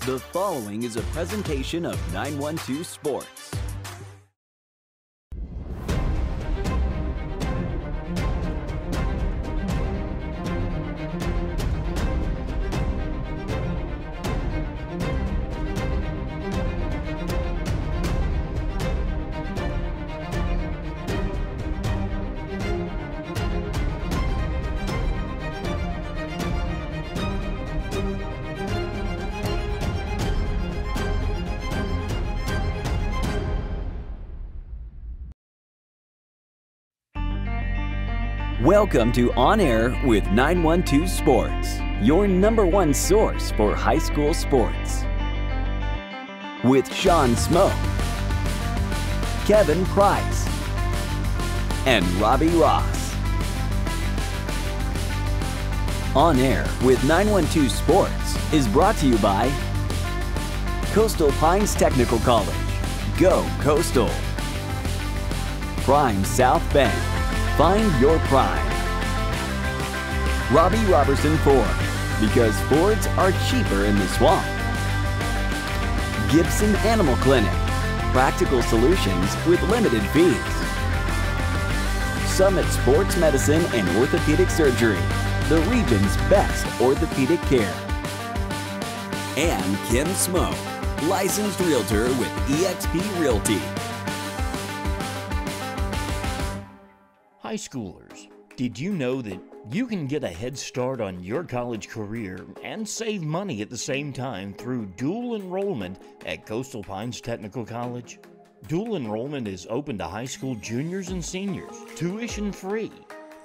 The following is a presentation of 912 Sports. Welcome to On Air with 912 Sports, your #1 source for high school sports. With Sean Smoke, Kevin Price, and Robbie Ross. On Air with 912 Sports is brought to you by Coastal Pines Technical College. Go Coastal. Prime South Bank. Find your prime. Robbie Robertson Ford, because Fords are cheaper in the swamp. Gibson Animal Clinic, practical solutions with limited fees. Summit Sports Medicine and Orthopedic Surgery, the region's best orthopedic care. And Kim Smoke, licensed realtor with eXp Realty. High schoolers, did you know that you can get a head start on your college career and save money at the same time through dual enrollment at Coastal Pines Technical College? Dual enrollment is open to high school juniors and seniors, tuition free.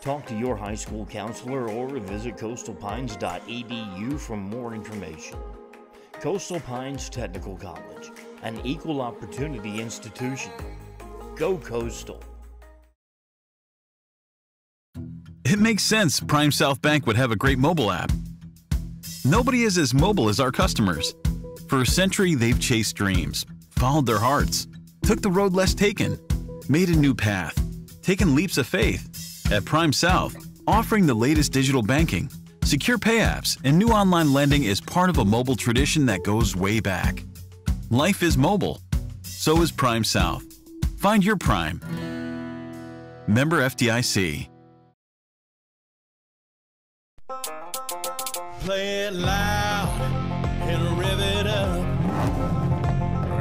Talk to your high school counselor or visit coastalpines.edu for more information. Coastal Pines Technical College, an equal opportunity institution. Go Coastal. It makes sense Prime South Bank would have a great mobile app. Nobody is as mobile as our customers. For a century, they've chased dreams, followed their hearts, took the road less taken, made a new path, taken leaps of faith. At Prime South, offering the latest digital banking, secure pay apps, and new online lending is part of a mobile tradition that goes way back. Life is mobile. So is Prime South. Find your Prime. Member FDIC. Play it loud and rev it up.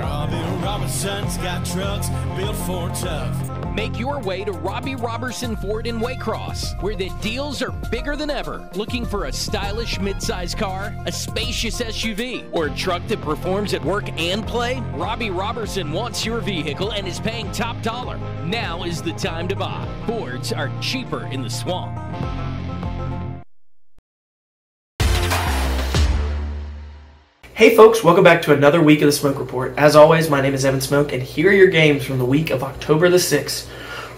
Robbie Robertson's got trucks built for tough. Make your way to Robbie Robertson Ford in Waycross, where the deals are bigger than ever. Looking for a stylish midsize car, a spacious SUV, or a truck that performs at work and play? Robbie Robertson wants your vehicle and is paying top dollar. Now is the time to buy. Fords are cheaper in the swamp. Hey folks, welcome back to another week of the Smoke Report. As always, my name is Evan Smoke, and here are your games from the week of October the 6th.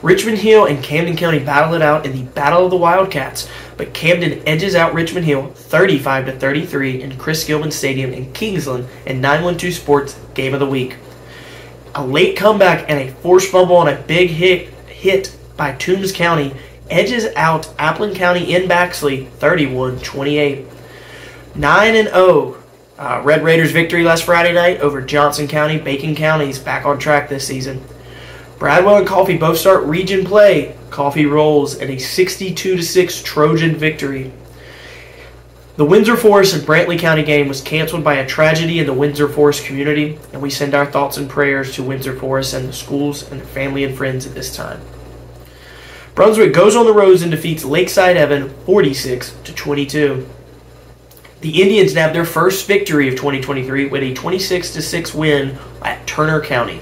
Richmond Hill and Camden County battle it out in the Battle of the Wildcats, but Camden edges out Richmond Hill 35-33 in Chris Gilman Stadium in Kingsland in 912 Sports Game of the Week. A late comeback and a forced fumble on a big hit by Toombs County edges out Appleton County in Baxley 31-28. 9-0. Red Raiders victory last Friday night over Johnson County. Bacon County is back on track this season. Bradwell and Coffee both start region play. Coffee rolls in a 62-6 Trojan victory. The Windsor Forest and Brantley County game was canceled by a tragedy in the Windsor Forest community, and we send our thoughts and prayers to Windsor Forest and the schools and their family and friends at this time. Brunswick goes on the roads and defeats Lakeside Evan 46-22. The Indians nabbed their first victory of 2023 with a 26-6 win at Turner County.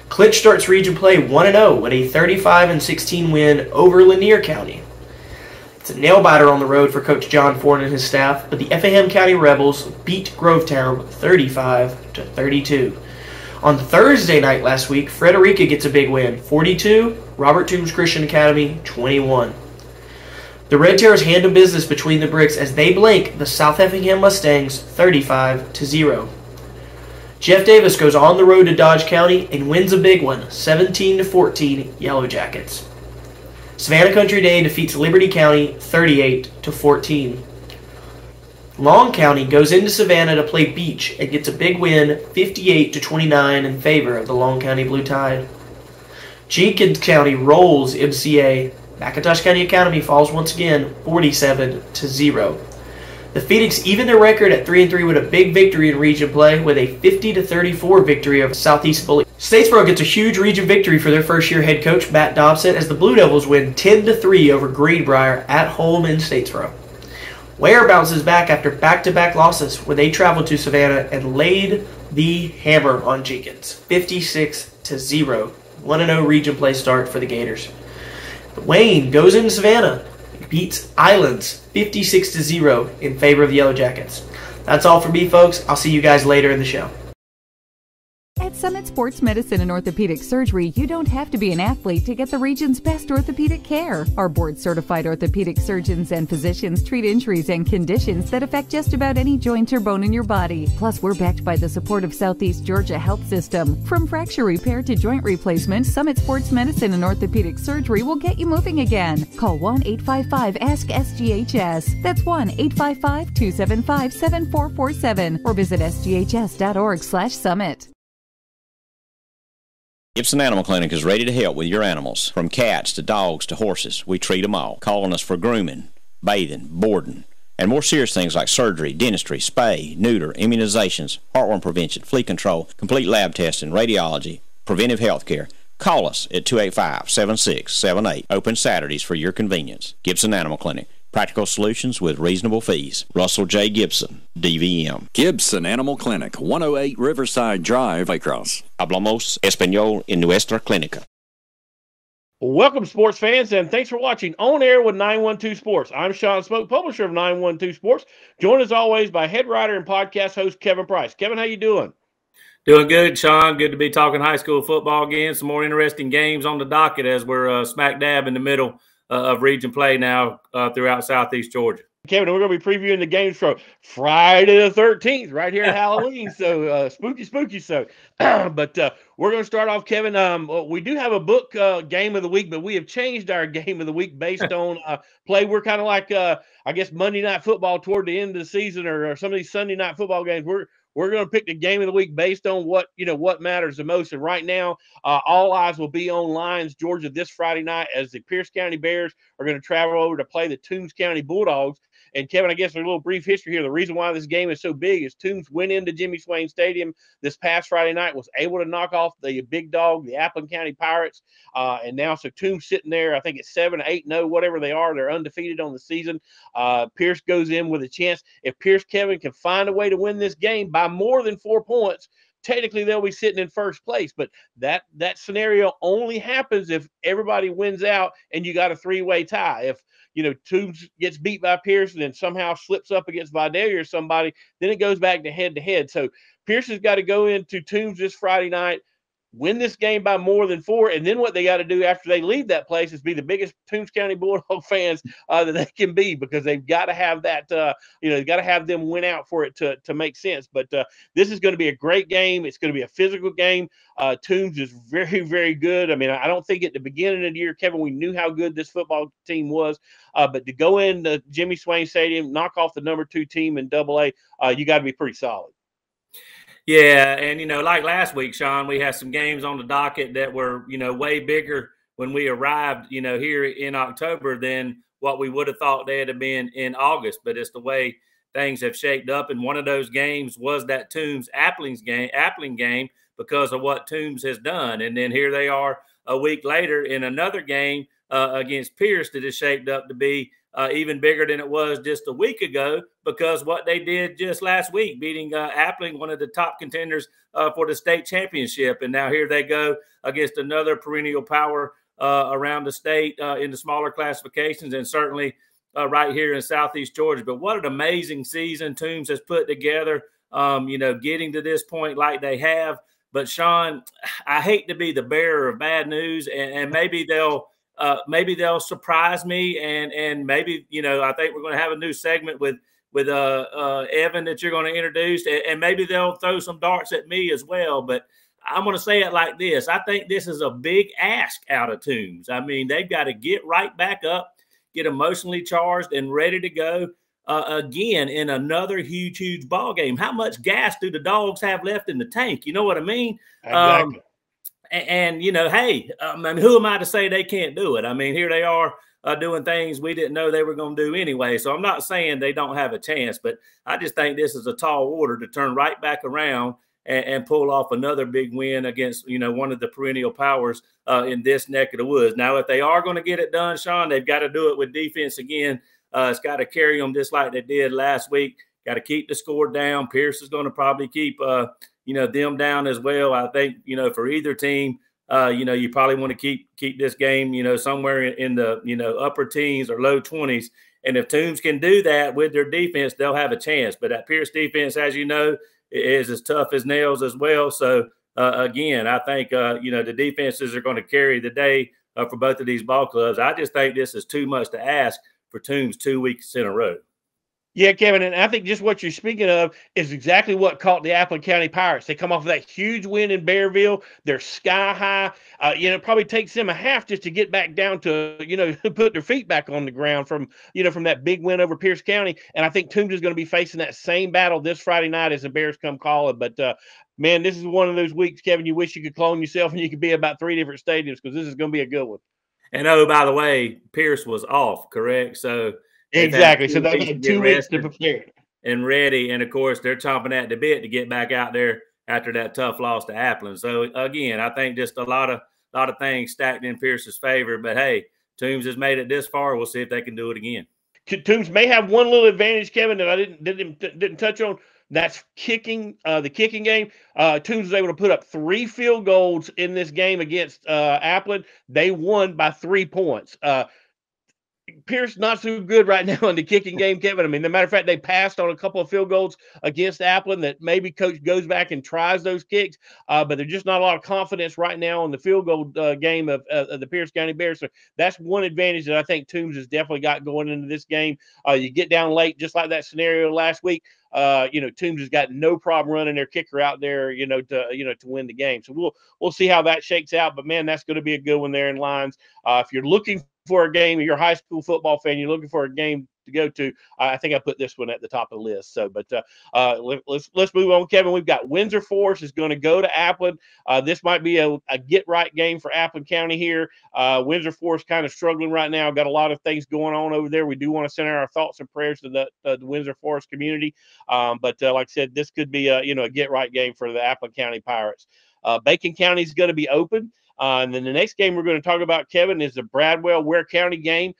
Clinch starts region play 1-0 with a 35-16 win over Lanier County. It's a nail-biter on the road for Coach John Ford and his staff, but the Effingham County Rebels beat Grovetown 35-32. On Thursday night last week, Frederica gets a big win, 42, Robert Toombs Christian Academy 21. The Red Terrors handle business between the bricks as they blank the South Effingham Mustangs 35-0. Jeff Davis goes on the road to Dodge County and wins a big one, 17-14 Yellow Jackets. Savannah Country Day defeats Liberty County 38-14. Long County goes into Savannah to play Beach and gets a big win, 58-29 in favor of the Long County Blue Tide. Jenkins County rolls MCA. McIntosh County Academy falls once again, 47-0. The Phoenix even their record at 3-3 with a big victory in region play with a 50-34 victory over Southeast Bully. Statesboro gets a huge region victory for their first-year head coach Matt Dobson as the Blue Devils win 10-3 over Greenbrier at home in Statesboro. Ware bounces back after back-to-back losses when they traveled to Savannah and laid the hammer on Jenkins, 56-0. 1-0 region play start for the Gators. Wayne goes into Savannah, beats Islands 56-0 in favor of the Yellow Jackets. That's all for me, folks. I'll see you guys later in the show. At Summit Sports Medicine and Orthopedic Surgery, you don't have to be an athlete to get the region's best orthopedic care. Our board-certified orthopedic surgeons and physicians treat injuries and conditions that affect just about any joint or bone in your body. Plus, we're backed by the support of Southeast Georgia Health System. From fracture repair to joint replacement, Summit Sports Medicine and Orthopedic Surgery will get you moving again. Call 1-855-ASK-SGHS. That's 1-855-275-7447 or visit sghs.org/summit. Gibson Animal Clinic is ready to help with your animals. From cats to dogs to horses, we treat them all. Call on us for grooming, bathing, boarding, and more serious things like surgery, dentistry, spay, neuter, immunizations, heartworm prevention, flea control, complete lab testing, radiology, preventive health care. Call us at 285-7678. Open Saturdays for your convenience. Gibson Animal Clinic. Practical solutions with reasonable fees. Russell J. Gibson, DVM. Gibson Animal Clinic, 108 Riverside Drive, Waycross. Hablamos español en nuestra clínica. Welcome, sports fans, and thanks for watching On Air with 912 Sports. I'm Sean Smoke, publisher of 912 Sports, joined as always by head writer and podcast host Kevin Price. Kevin, how you doing? Doing good, Sean. Good to be talking high school football again. Some more interesting games on the docket as we're smack dab in the middle of region play now throughout Southeast Georgia. Kevin, we're going to be previewing the games for Friday the 13th right here at Halloween. So spooky. So, but we're going to start off, Kevin. We do have a book game of the week, but we have changed our game of the week based on play. We're kind of like, I guess, Monday Night Football toward the end of the season or some of these Sunday night football games. We're going to pick the game of the week based on what matters the most. And right now, all eyes will be on Lions, Georgia, this Friday night as the Pierce County Bears are going to travel over to play the Toombs County Bulldogs. And Kevin, I guess a little brief history here. The reason why this game is so big is Toombs went into Jimmy Swain Stadium this past Friday night, was able to knock off the big dog, the Appleton County Pirates. And now, so Toombs sitting there, I think it's 7-8-0, whatever they are. They're undefeated on the season. Pierce goes in with a chance. If Pierce, Kevin, can find a way to win this game by more than 4 points, technically they'll be sitting in first place. But that scenario only happens if everybody wins out and you got a three-way tie. If Toombs gets beat by Pierce and then somehow slips up against Vidalia or somebody, then it goes back to head-to-head. So Pierce has got to go into Toombs this Friday night, win this game by more than 4, and then what they got to do after they leave that place is be the biggest Toombs County Bulldog fans that they can be, because they've got to have that, they've got to have them win out for it to make sense. But this is going to be a great game. It's going to be a physical game. Toombs is very, very good. I mean, I don't think at the beginning of the year, Kevin, we knew how good this football team was, but to go into Jimmy Swain Stadium, knock off the number 2 team in AA, you got to be pretty solid. Yeah, and, like last week, Sean, we had some games on the docket that were, way bigger when we arrived, here in October than what we would have thought they'd have been in August. But it's the way things have shaped up, and one of those games was that Appling game because of what Toombs has done. And then here they are a week later in another game against Pierce that is shaped up to be even bigger than it was just a week ago, because what they did just last week, beating Appling, one of the top contenders for the state championship. And now here they go against another perennial power around the state in the smaller classifications, and certainly right here in Southeast Georgia. But what an amazing season Toombs has put together, getting to this point like they have. But, Sean, I hate to be the bearer of bad news, and maybe they'll surprise me, and maybe, I think we're going to have a new segment with Evan that you're going to introduce, and maybe they'll throw some darts at me as well. But I'm going to say it like this. I think this is a big ask out of Toombs. I mean, they've got to get right back up, get emotionally charged and ready to go. again in another huge ball game. How much gas do the Dogs have left in the tank? You know what I mean? Exactly. And hey, I mean, who am I to say they can't do it? I mean, here they are doing things we didn't know they were going to do anyway. So I'm not saying they don't have a chance, but I just think this is a tall order to turn right back around and pull off another big win against, one of the perennial powers in this neck of the woods. Now, if they are going to get it done, Sean, they've got to do it with defense again. It's got to carry them just like they did last week. Got to keep the score down. Pierce is going to probably keep them down as well. I think, for either team, you probably want to keep this game, somewhere in the, upper teens or low 20s. And if Toombs can do that with their defense, they'll have a chance. But that Pierce defense, as you know, is as tough as nails as well. So, again, I think, the defenses are going to carry the day for both of these ball clubs. I just think this is too much to ask for Toombs 2 weeks in a row. Yeah, Kevin, and I think just what you're speaking of is exactly what caught the Appleton County Pirates. They come off of that huge win in Bearville. They're sky high. It probably takes them a half just to get back down to, put their feet back on the ground from that big win over Pierce County. And I think Toombs is going to be facing that same battle this Friday night as the Bears come calling. But, man, this is one of those weeks, Kevin, you wish you could clone yourself and you could be about 3 different stadiums because this is going to be a good one. And, oh, by the way, Pierce was off, correct? So exactly. So they've had 2 weeks to prepare and ready. And of course, they're chomping at the bit to get back out there after that tough loss to Appleton. So again, I think just a lot of things stacked in Pierce's favor. But hey, Toombs has made it this far. We'll see if they can do it again. Toombs may have one little advantage, Kevin, that I didn't touch on. That's kicking, the kicking game. Toombs was able to put up 3 field goals in this game against Appleton. They won by 3 points. Pierce not so good right now in the kicking game, Kevin. I mean, as a matter of fact, they passed on a couple of field goals against Appleton that maybe coach goes back and tries those kicks, but there's just not a lot of confidence right now in the field goal game of the Pierce County Bears. So that's one advantage that I think Toombs has definitely got going into this game. You get down late, just like that scenario last week. Toombs has got no problem running their kicker out there, to win the game. So we'll see how that shakes out. But man, that's going to be a good one there in Lyons. If you're looking for a game, you're a high school football fan, you're looking for a game to go to, I think I put this one at the top of the list. So, but let's move on, Kevin. We've got Windsor Forest is going to go to Appleton. This might be a get right game for Appleton County here. Windsor Forest kind of struggling right now. Got a lot of things going on over there. We do want to send our thoughts and prayers to the Windsor Forest community. But like I said, this could be a get right game for the Appleton County Pirates. Bacon County is going to be open. And then the next game we're going to talk about, Kevin, is the Bradwell-Ware County game.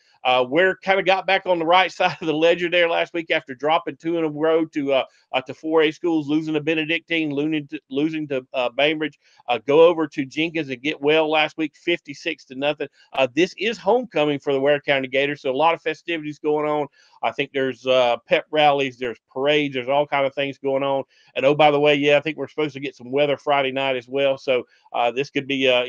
Ware kind of got back on the right side of the ledger there last week after dropping 2 in a row to 4A schools, losing to Benedictine, losing to Bainbridge. Go over to Jenkins and get well last week, 56-0. This is homecoming for the Ware County Gators, so a lot of festivities going on. I think there's pep rallies, there's parades, there's all kind of things going on. And oh, by the way, I think we're supposed to get some weather Friday night as well. So this could be a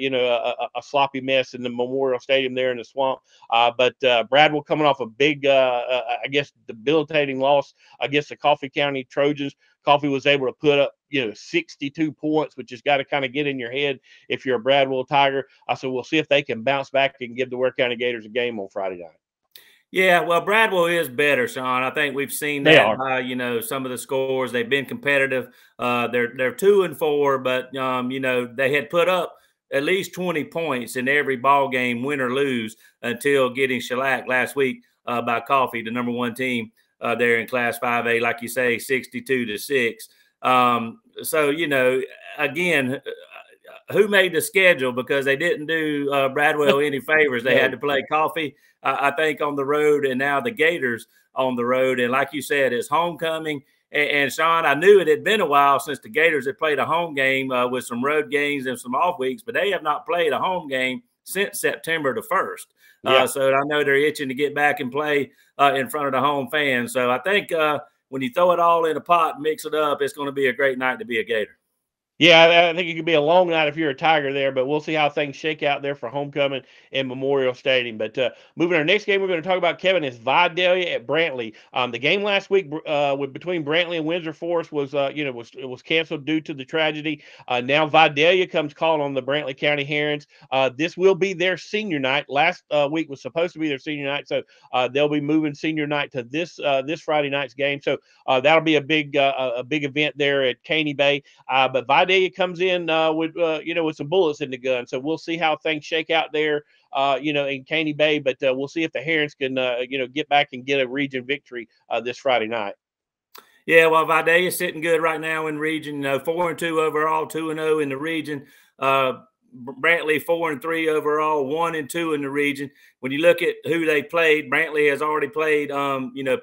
sloppy mess in the Memorial Stadium there in the swamp. But Bradwell coming off a big, I guess, debilitating loss against the Coffee County Trojans. Coffee was able to put up 62 points, which has got to kind of get in your head if you're a Bradwell Tiger. So we'll see if they can bounce back and give the Ware County Gators a game on Friday night. Yeah, well, Bradwell is better, Sean. I think we've seen that by, some of the scores. They've been competitive. They're 2-4, but they had put up at least 20 points in every ball game, win or lose, until getting shellacked last week by Coffee, the number 1 team there in Class 5A, like you say, 62-6. So, again, who made the schedule? Because they didn't do Bradwell any favors. They had to play Coffee, I think, on the road, and now the Gators on the road. And like you said, it's homecoming. And Sean, I knew it had been a while since the Gators had played a home game with some road games and some off weeks, but they have not played a home game since September the 1st. So I know they're itching to get back and play in front of the home fans. So I think when you throw it all in a pot and mix it up, it's going to be a great night to be a Gator. Yeah, I think it could be a long night if you're a Tiger there, but we'll see how things shake out there for homecoming in Memorial Stadium. But moving to our next game, we're going to talk about, Kevin, is Vidalia at Brantley. The game last week between Brantley and Windsor Forest was was canceled due to the tragedy. Now Vidalia comes calling on the Brantley County Herons. This will be their senior night. Last week was supposed to be their senior night, so they'll be moving senior night to this Friday night's game. So that'll be a big event there at Caney Bay. But Vidalia comes in with some bullets in the gun, so we'll see how things shake out there, in Caney Bay. But we'll see if the Herons can, get back and get a region victory this Friday night. Yeah, well, Vidalia is sitting good right now in region. 4-2 overall, 2-0 in the region. Brantley 4-3 overall, 1-2 in the region. When you look at who they played, Brantley has already played,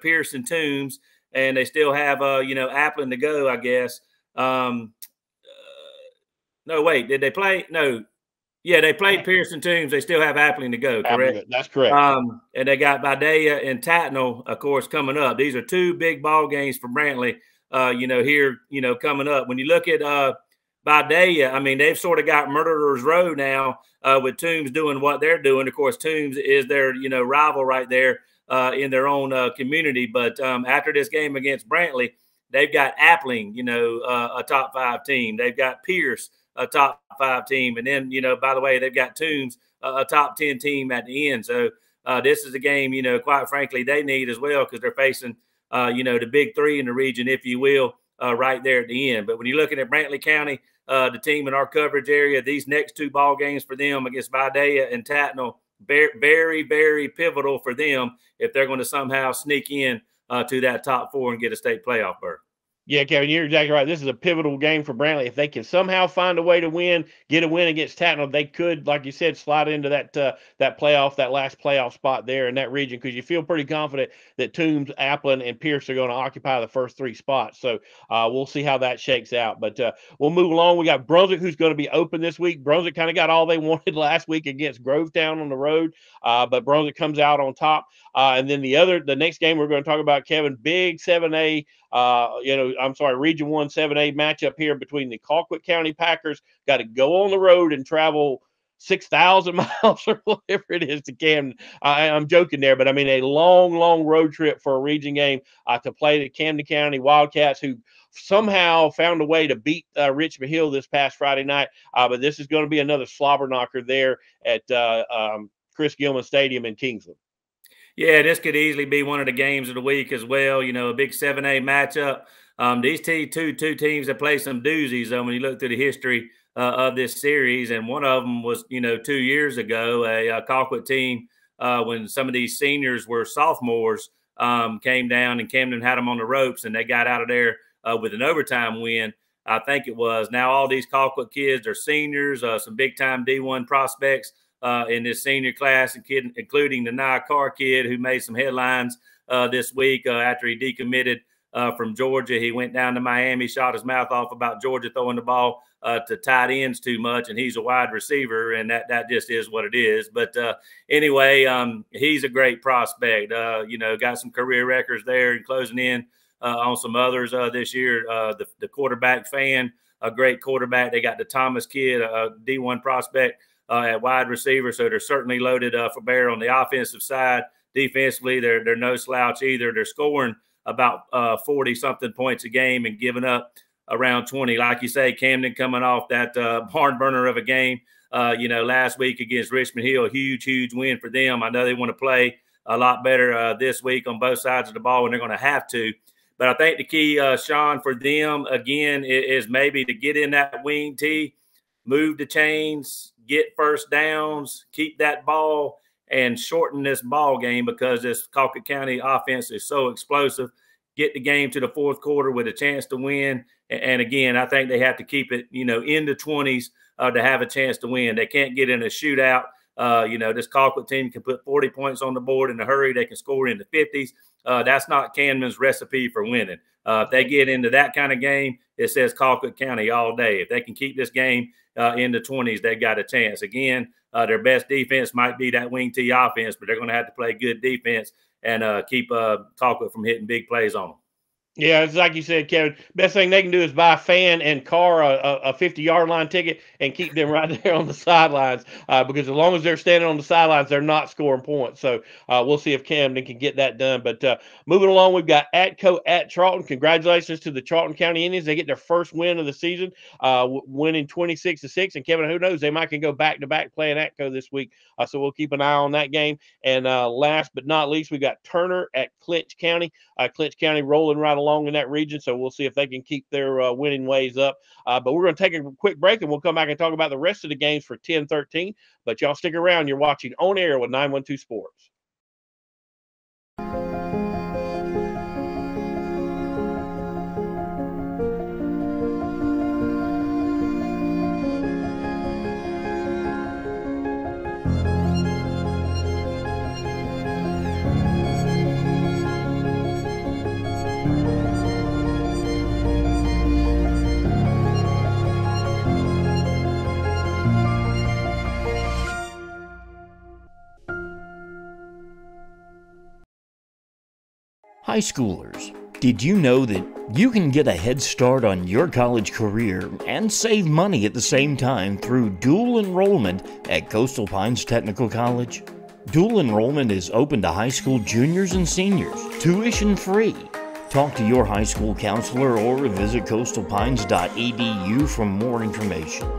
Pearson Toombs, and they still have, Applin to go, I guess. No, wait, did they play? No. Yeah, they played Pearson Toombs. They still have Appling to go, correct? That's correct. And they got Vidalia and Tatnall, of course, coming up. These are two big ball games for Brantley, here, coming up. When you look at Vidalia, I mean, they've sort of got Murderer's Row now with Toombs doing what they're doing. Of course, Toombs is their, rival right there in their own community. But after this game against Brantley, they've got Appling, a top 5 team. They've got Pierce, a top 5 team. And then, by the way, they've got Toombs, a top 10 team at the end. So this is a game, quite frankly, they need as well, because they're facing, the big 3 in the region, if you will, right there at the end. But when you're looking at Brantley County, the team in our coverage area, these next 2 ball games for them against Vidalia and Tatnall, very, very pivotal for them if they're going to somehow sneak in to that top 4 and get a state playoff berth. Yeah, Kevin, you're exactly right. This is a pivotal game for Brantley. If they can somehow find a way to win, get a win against Tatnall, they could, like you said, slide into that that last playoff spot there in that region, because you feel pretty confident that Toombs, Applin, and Pierce are going to occupy the first 3 spots. So we'll see how that shakes out. But we'll move along. We got Brunswick, who's going to be open this week. Brunswick kind of got all they wanted last week against Grovetown on the road, but Brunswick comes out on top. And then the next game we're going to talk about, Kevin, big 7A. Region 1 7A matchup here between the Colquitt County Packers. Got to go on the road and travel 6,000 miles or whatever it is to Camden. I'm joking there, but I mean a long, long road trip for a region game to play the Camden County Wildcats, who somehow found a way to beat Richmond Hill this past Friday night. But this is going to be another slobber knocker there at Chris Gilman Stadium in Kingsland. Yeah, this could easily be one of the games of the week as well. A big 7A matchup. These two teams that play some doozies when you look through the history of this series. And one of them was, 2 years ago, a Colquitt team, when some of these seniors were sophomores, came down and Camden had them on the ropes, and they got out of there with an overtime win, I think it was. Now all these Colquitt kids are seniors, some big-time D1 prospects in this senior class, including the Nia Carr kid who made some headlines this week after he decommitted from Georgia. He went down to Miami, shot his mouth off about Georgia throwing the ball to tight ends too much, and he's a wide receiver, and that just is what it is. But anyway, he's a great prospect. Got some career records there and closing in on some others this year. The quarterback Fan, a great quarterback. They got the Thomas kid, a D1 prospect at wide receiver, so they're certainly loaded for bear on the offensive side. Defensively, they're no slouch either. They're scoring about 40-something points a game and giving up around 20. Like you say, Camden coming off that barn burner of a game, last week against Richmond Hill, huge win for them. I know they want to play a lot better this week on both sides of the ball, and they're going to have to. But I think the key, Sean, for them, again, is maybe to get in that wing tee, move the chains, get first downs, keep that ball, and shorten this ball game, because this Colquitt County offense is so explosive. Get the game to the 4th quarter with a chance to win. And again, I think they have to keep it, in the 20s to have a chance to win. They can't get in a shootout. This Colquitt team can put 40 points on the board in a hurry. They can score in the 50s. That's not Camden's recipe for winning. If they get into that kind of game, it says Colquitt County all day. If they can keep this game in the 20s, they got a chance. Again, their best defense might be that wing tee offense, but they're going to have to play good defense and keep Colquitt from hitting big plays on them. Yeah, it's like you said, Kevin. Best thing they can do is buy a fan and car a 50-yard line ticket and keep them right there on the sidelines. Because as long as they're standing on the sidelines, they're not scoring points. So we'll see if Camden can get that done. But moving along, we've got Atco at Charlton. Congratulations to the Charlton County Indians. They get their first win of the season, winning 26-6. And Kevin, who knows, they might can go back to back playing Atco this week. So we'll keep an eye on that game. And last but not least, we got Turner at Clinch County. Clinch County rolling right along in that region, so we'll see if they can keep their winning ways up. But we're going to take a quick break, and we'll come back and talk about the rest of the games for 10-13. But y'all stick around. You're watching On Air with 912 Sports. High schoolers, did you know that you can get a head start on your college career and save money at the same time through dual enrollment at Coastal Pines Technical College? Dual enrollment is open to high school juniors and seniors, tuition free. Talk to your high school counselor or visit coastalpines.edu for more information.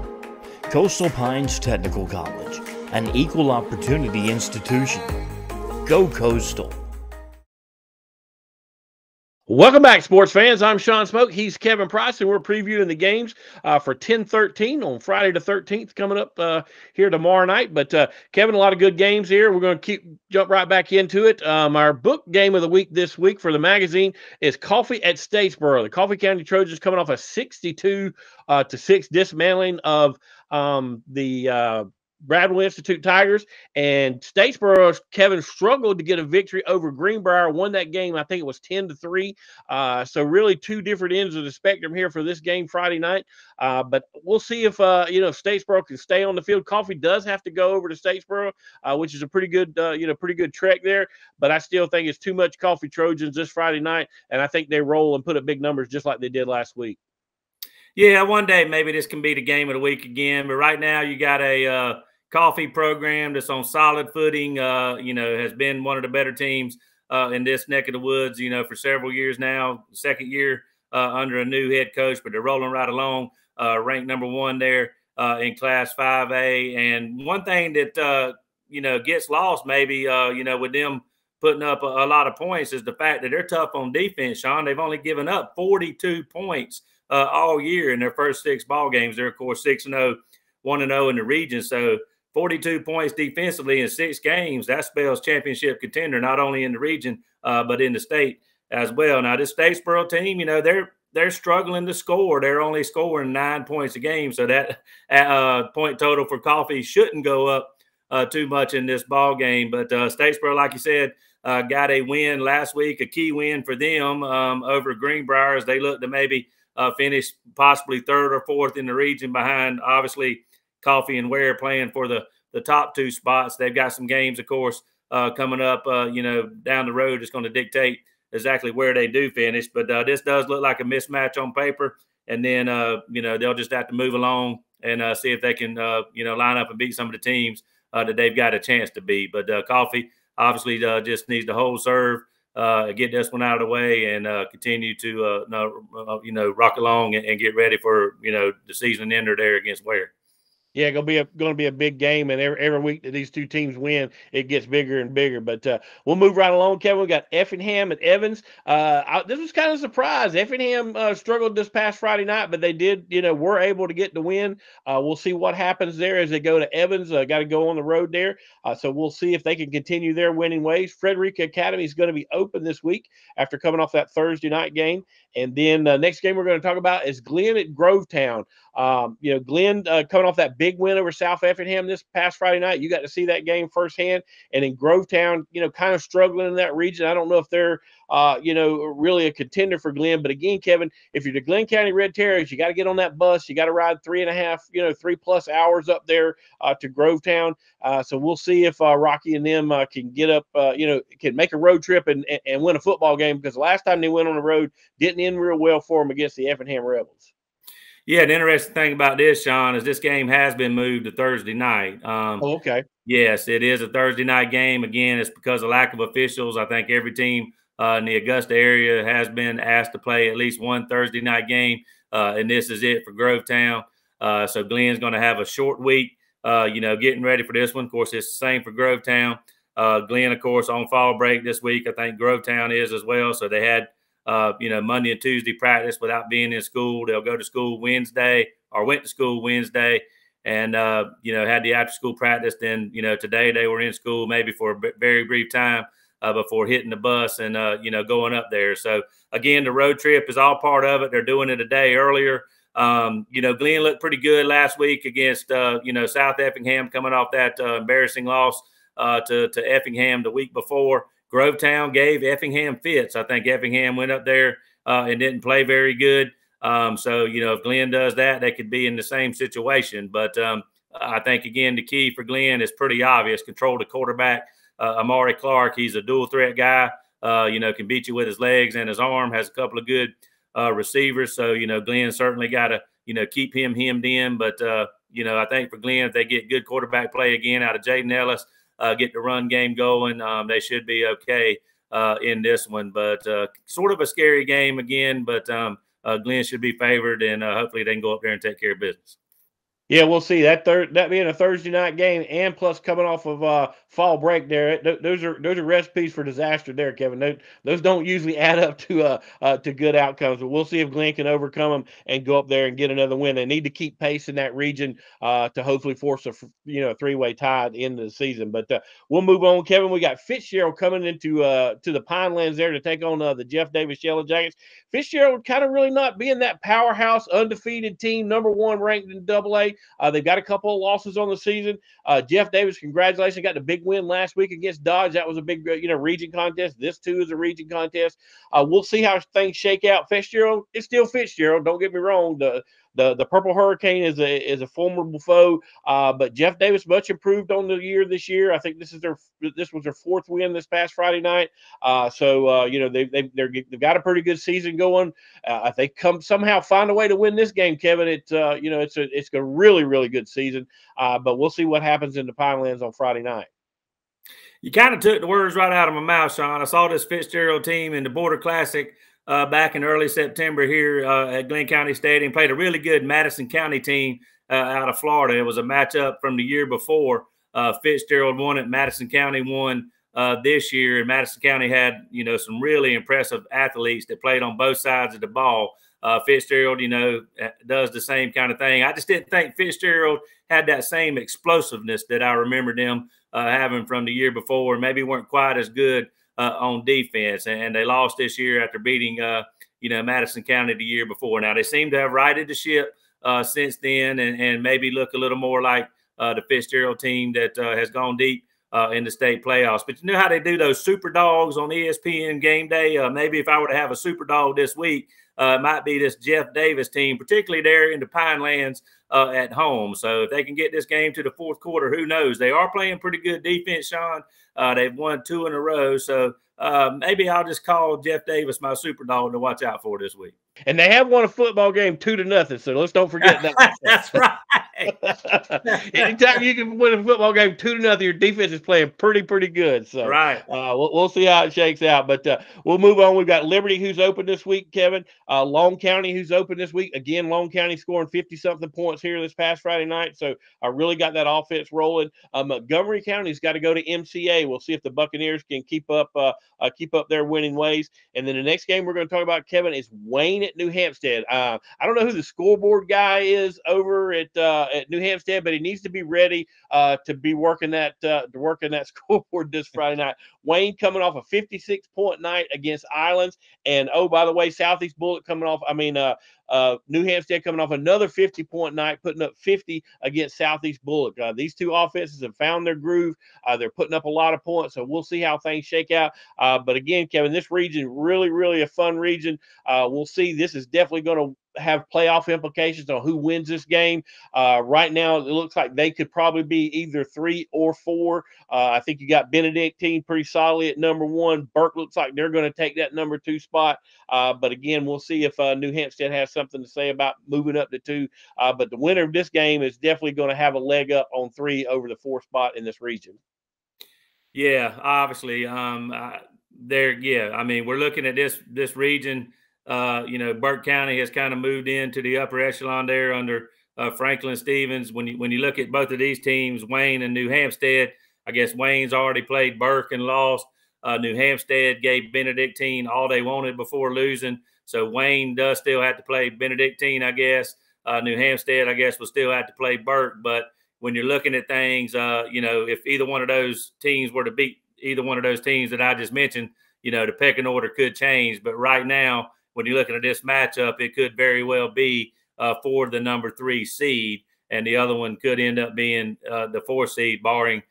Coastal Pines Technical College, an equal opportunity institution. Go Coastal. Welcome back, sports fans. I'm Sean Smoke. He's Kevin Price, and we're previewing the games for 10-13 on Friday the 13th coming up here tomorrow night. But Kevin, a lot of good games here. We're going to jump right back into it. Our book game of the week this week for the magazine is Coffee at Statesboro. The Coffee County Trojans coming off a 62-6 dismantling of the Bradwell Institute Tigers, and Statesboro, Kevin, struggled to get a victory over Greenbrier, won that game. I think it was 10-3. So really two different ends of the spectrum here for this game Friday night. But we'll see if Statesboro can stay on the field. Coffee does have to go over to Statesboro, which is a pretty good trek there. But I still think it's too much Coffee Trojans this Friday night, and I think they roll and put up big numbers just like they did last week. Yeah, one day maybe this can be the game of the week again. But right now you got a Coffee program that's on solid footing, has been one of the better teams in this neck of the woods, for several years now, second year under a new head coach, but they're rolling right along, ranked number one there in Class 5A. And one thing that, gets lost maybe, with them putting up a lot of points is the fact that they're tough on defense, Sean. They've only given up 42 points all year in their first 6 ball games. They're, of course, 6-0, 1-0 in the region. So 42 points defensively in 6 games, that spells championship contender, not only in the region, but in the state as well. Now, this Statesboro team, they're struggling to score. They're only scoring 9 points a game. So that point total for Coffee shouldn't go up too much in this ball game. But Statesboro, like you said, got a win last week, a key win for them over Greenbrier as they look to maybe finish possibly 3rd or 4th in the region behind, obviously, Coffee and Ware playing for the top 2 spots. They've got some games, of course, coming up, down the road. It's going to dictate exactly where they do finish. But this does look like a mismatch on paper. And then, they'll just have to move along and see if they can, line up and beat some of the teams that they've got a chance to beat. But Coffee obviously just needs to hold serve, get this one out of the way, and continue to, rock along and get ready for, the season ender there against Ware. Yeah, going to be a big game, and every week that these two teams win, it gets bigger and bigger. But we'll move right along, Kevin. We got Effingham and Evans. This was kind of a surprise. Effingham struggled this past Friday night, but they did, were able to get the win. We'll see what happens there as they go to Evans. Got to go on the road there, so we'll see if they can continue their winning ways. Frederica Academy is going to be open this week after coming off that Thursday night game, and then next game we're going to talk about is Glenn at Grovetown. Glenn coming off that big win over South Effingham this past Friday night. You got to see that game firsthand. And in Grovetown, kind of struggling in that region. I don't know if they're, really a contender for Glenn. But again, Kevin, if you're the Glenn County Red Terriers, you got to get on that bus. You got to ride 3.5, 3+ hours up there to Grovetown. So we'll see if Rocky and them can get up, can make a road trip and win a football game, because the last time they went on the road didn't end real well for them against the Effingham Rebels. Yeah, the interesting thing about this, Sean, is this game has been moved to Thursday night. Okay. Yes, it is a Thursday night game. Again, it's because of lack of officials. I think every team in the Augusta area has been asked to play at least one Thursday night game, and this is it for Grovetown. So Glenn's going to have a short week, getting ready for this one. Of course, it's the same for Grovetown. Glenn, of course, on fall break this week. I think Grovetown is as well. So they had Monday and Tuesday practice without being in school. They'll go to school Wednesday, or went to school Wednesday, and had the after school practice. Then today they were in school maybe for a very brief time before hitting the bus and going up there. So again, the road trip is all part of it. They're doing it a day earlier. Glenn looked pretty good last week against South Effingham, coming off that embarrassing loss to Effingham the week before. Grovetown gave Effingham fits. I think Effingham went up there and didn't play very good. So if Glenn does that, they could be in the same situation. But I think, again, the key for Glenn is pretty obvious. Control the quarterback. Amari Clark, he's a dual threat guy, can beat you with his legs and his arm, has a couple of good receivers. So, Glenn certainly got to, keep him hemmed in. But, I think for Glenn, if they get good quarterback play again out of Jaden Ellis, get the run game going, they should be okay in this one. But sort of a scary game again, but Glenn should be favored, and hopefully they can go up there and take care of business. Yeah, we'll see that being a Thursday night game, and plus coming off of fall break there. Those are recipes for disaster there, Kevin. Those don't usually add up to good outcomes. But we'll see if Glenn can overcome them and go up there and get another win. They need to keep pace in that region to hopefully force a three-way tie at the end of the season. But we'll move on, Kevin. We got Fitzgerald coming into to the Pinelands there to take on the Jeff Davis Yellow Jackets. Fitzgerald kind of really not being that powerhouse, undefeated team, #1 ranked in AA. They've got a couple of losses on the season. Jeff Davis, congratulations, got the big win last week against Dodge. That was a big, region contest. This too is a region contest. We'll see how things shake out. Fitzgerald, it's still Fitzgerald. Don't get me wrong. The Purple Hurricane is a formidable foe, but Jeff Davis much improved on the year this year. I think this was their 4th win this past Friday night. They've got a pretty good season going. If they somehow find a way to win this game, Kevin, it's a really, really good season. But we'll see what happens in the Pinelands on Friday night. You kind of took the words right out of my mouth, Sean. I saw this Fitzgerald team in the Border Classic back in early September here at Glenn County Stadium. Played a really good Madison County team out of Florida. It was a matchup from the year before. Fitzgerald won it. Madison County won this year. And Madison County had, some really impressive athletes that played on both sides of the ball. Fitzgerald, does the same kind of thing. I just didn't think Fitzgerald had that same explosiveness that I remember them having from the year before. Maybe weren't quite as good on defense, and they lost this year after beating, Madison County the year before. Now they seem to have righted the ship since then, and maybe look a little more like the Fitzgerald team that has gone deep in the state playoffs. But you know how they do those super dogs on ESPN game day? Maybe if I were to have a super dog this week, it might be this Jeff Davis team, particularly there in the Pinelands at home. So if they can get this game to the 4th quarter, who knows? They are playing pretty good defense, Sean. They've won 2 in a row. So maybe I'll just call Jeff Davis my super dog to watch out for this week. And they have won a football game 2-0, so let's don't forget that. That's right. Anytime you can win a football game 2-0, your defense is playing pretty good. So right. We'll see how it shakes out. But we'll move on. We've got Liberty, who's open this week, Kevin. Long County, who's open this week. Again, Long County scoring 50-something points here this past Friday night. So I really got that offense rolling. Montgomery County's got to go to MCA. We'll see if the Buccaneers can keep up their winning ways. And then the next game we're going to talk about, Kevin, is Wayne at New Hampstead. I don't know who the scoreboard guy is over at New Hampstead, but he needs to be ready to be working that scoreboard this Friday night. Wayne coming off a 56-point night against Islands, and oh, by the way, Southeast Bullet coming off. New Hampstead coming off another 50-point night, putting up 50 against Southeast Bullock. These two offenses have found their groove. They're putting up a lot of points, so we'll see how things shake out. But again, Kevin, this region really, really a fun region. We'll see. This is definitely going to have playoff implications on who wins this game. Right now, it looks like they could probably be either 3 or 4. I think you got Benedictine pretty solidly at number 1. Burke looks like they're going to take that number 2 spot. But again, we'll see if New Hampstead has something to say about moving up to 2. But the winner of this game is definitely going to have a leg up on 3 over the 4 spot in this region. Yeah, obviously. Yeah, I mean, we're looking at this region. Burke County has kind of moved into the upper echelon there under Franklin Stevens. When you look at both of these teams, Wayne and New Hampstead, I guess Wayne's already played Burke and lost. New Hampstead gave Benedictine all they wanted before losing. So Wayne does still have to play Benedictine, I guess. New Hampstead, I guess, will still have to play Burke. But when you're looking at things, if either one of those teams were to beat either one of those teams that I just mentioned, the pecking order could change. But right now, when you're looking at this matchup, it could very well be for the number 3 seed, and the other one could end up being the 4 seed, barring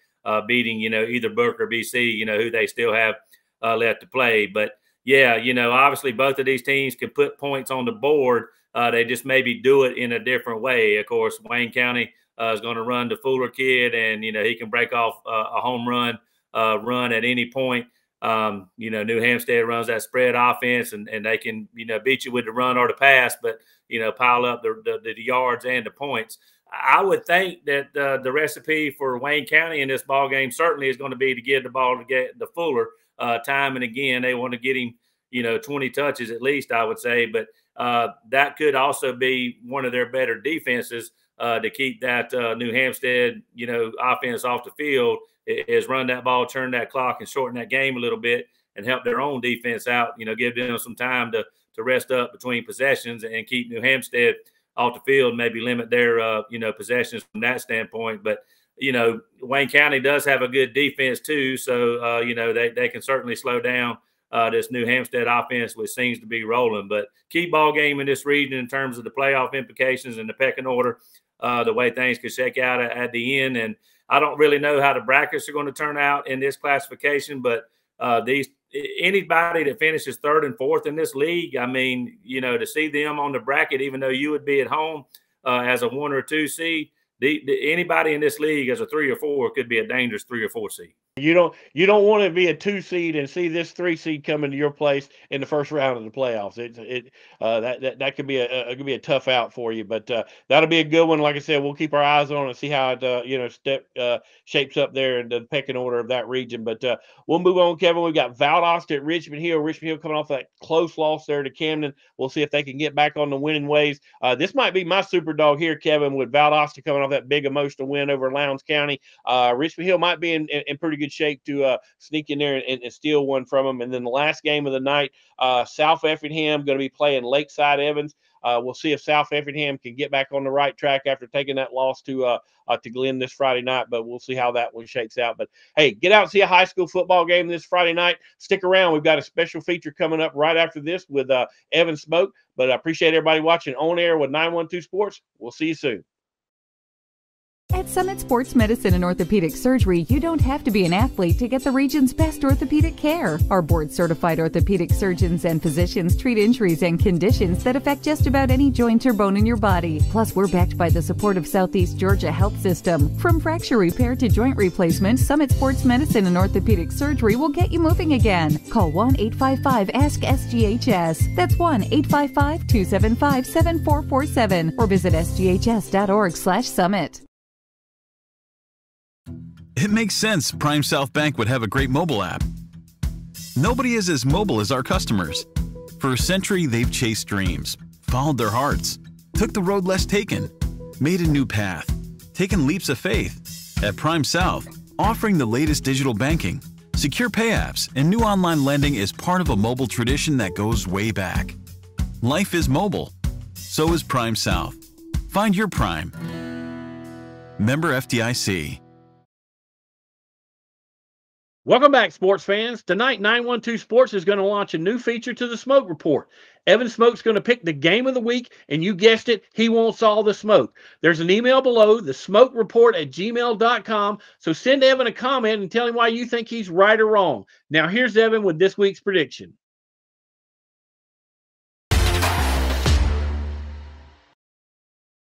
beating, either Burke or BC, who they still have left to play. But yeah, obviously both of these teams can put points on the board. They just maybe do it in a different way. Of course, Wayne County is going to run the Fuller kid, and he can break off a home run at any point. New Hampstead runs that spread offense, and they can beat you with the run or the pass, but pile up the yards and the points. I would think that the recipe for Wayne County in this ball game certainly is going to be to give the ball to get the Fuller time and again. They want to get him 20 touches at least, I would say, but that could also be one of their better defenses to keep that New Hampstead offense off the field, is run that ball, turn that clock, and shorten that game a little bit and help their own defense out, give them some time to rest up between possessions and keep New Hampstead off the field, maybe limit their, possessions from that standpoint. But, Wayne County does have a good defense too. So, they can certainly slow down this New Hampstead offense, which seems to be rolling. But key ball game in this region in terms of the playoff implications and the pecking order, the way things could shake out at the end. And I don't really know how the brackets are going to turn out in this classification, but anybody that finishes 3rd and 4th in this league, I mean, to see them on the bracket, even though you would be at home as a 1 or 2 seed, anybody in this league as a 3 or 4 could be a dangerous 3 or 4 seed. You don't want to be a 2 seed and see this 3 seed come into your place in the first round of the playoffs. That could be a tough out for you, but that'll be a good one. Like I said, we'll keep our eyes on it and see how it shapes up there in the pecking order of that region. But we'll move on, Kevin. We've got Valdosta at Richmond Hill. Richmond Hill coming off that close loss there to Camden. We'll see if they can get back on the winning ways. This might be my super dog here, Kevin, with Valdosta coming off that big emotional win over Lowndes County. Richmond Hill might be in pretty good shape to sneak in there and steal one from them. And then the last game of the night, South Effingham going to be playing Lakeside Evans. We'll see if South Effingham can get back on the right track after taking that loss to Glenn this Friday night, but we'll see how that one shakes out. But hey, get out and see a high school football game this Friday night. Stick around. We've got a special feature coming up right after this with Evan Smoke. But I appreciate everybody watching On Air with 912 Sports. We'll see you soon. At Summit Sports Medicine and Orthopedic Surgery, you don't have to be an athlete to get the region's best orthopedic care. Our board-certified orthopedic surgeons and physicians treat injuries and conditions that affect just about any joint or bone in your body. Plus, we're backed by the support of Southeast Georgia Health System. From fracture repair to joint replacement, Summit Sports Medicine and Orthopedic Surgery will get you moving again. Call 1-855-ASK-SGHS. That's 1-855-275-7447 or visit sghs.org/summit. It makes sense Prime South Bank would have a great mobile app. Nobody is as mobile as our customers. For a century, they've chased dreams, followed their hearts, took the road less taken, made a new path, taken leaps of faith. At Prime South, offering the latest digital banking, secure pay apps, and new online lending is part of a mobile tradition that goes way back. Life is mobile. So is Prime South. Find your Prime. Member FDIC. Welcome back, sports fans. Tonight, 912 Sports is going to launch a new feature to the Smoke Report. Evan Smoke's going to pick the game of the week, and you guessed it, he wants all the smoke. There's an email below, thesmokereport@gmail.com, so send Evan a comment and tell him why you think he's right or wrong. Now, here's Evan with this week's prediction.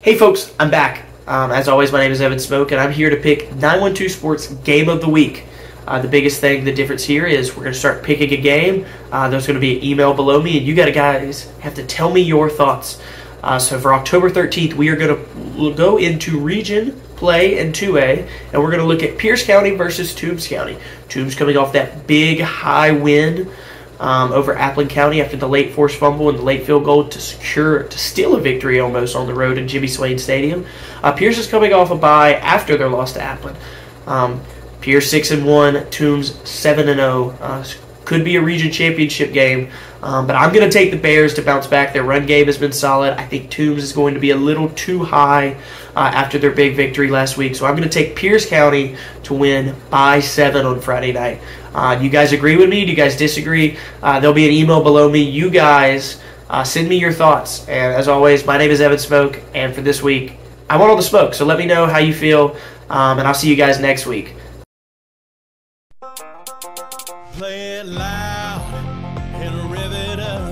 Hey folks, I'm back. As always, my name is Evan Smoke, and I'm here to pick 912 Sports Game of the Week. The biggest thing, the difference here is we're going to start picking a game. There's going to be an email below me, and you guys have to tell me your thoughts. So for October 13th, we are going to go into region play in 2A, and we're going to look at Pierce County versus Toombs County. Toombs coming off that big high win over Appling County after the late forced fumble and the late field goal to steal a victory almost on the road in Jimmy Swain Stadium. Pierce is coming off a bye after their loss to Appling. Pierce 6-1, Toombs 7-0. Could be a region championship game, but I'm going to take the Bears to bounce back. Their run game has been solid. I think Toombs is going to be a little too high after their big victory last week, so I'm going to take Pierce County to win by 7 on Friday night. Do you guys agree with me? Do you guys disagree? There'll be an email below me. You guys send me your thoughts. And as always, my name is Evan Smoke, and for this week, I want all the smoke, so let me know how you feel, and I'll see you guys next week. Play it loud and rev it up.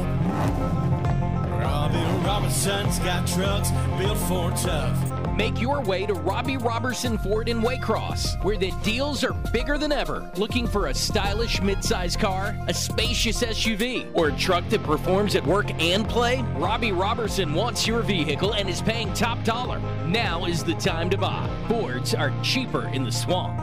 Robbie Robertson's got trucks built for tough. Make your way to Robbie Robertson Ford in Waycross, where the deals are bigger than ever. Looking for a stylish midsize car, a spacious SUV, or a truck that performs at work and play? Robbie Robertson wants your vehicle and is paying top dollar. Now is the time to buy. Fords are cheaper in the swamp.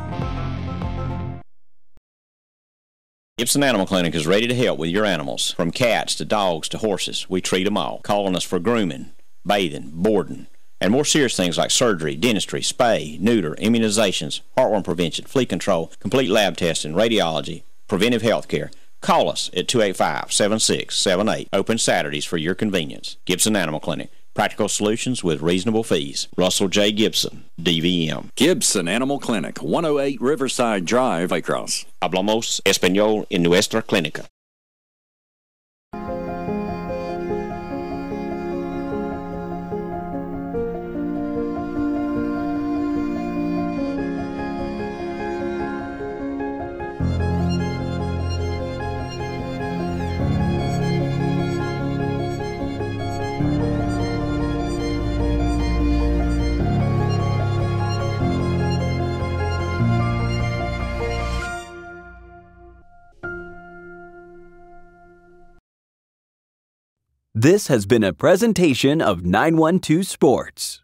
Gibson Animal Clinic is ready to help with your animals. From cats to dogs to horses, we treat them all. Calling us for grooming, bathing, boarding, and more serious things like surgery, dentistry, spay, neuter, immunizations, heartworm prevention, flea control, complete lab testing, radiology, preventive health care. Call us at 285-7678. Open Saturdays for your convenience. Gibson Animal Clinic. Practical solutions with reasonable fees. Russell J. Gibson, DVM. Gibson Animal Clinic, 108 Riverside Drive, Waycross. Hablamos español en nuestra clínica. This has been a presentation of 912 Sports.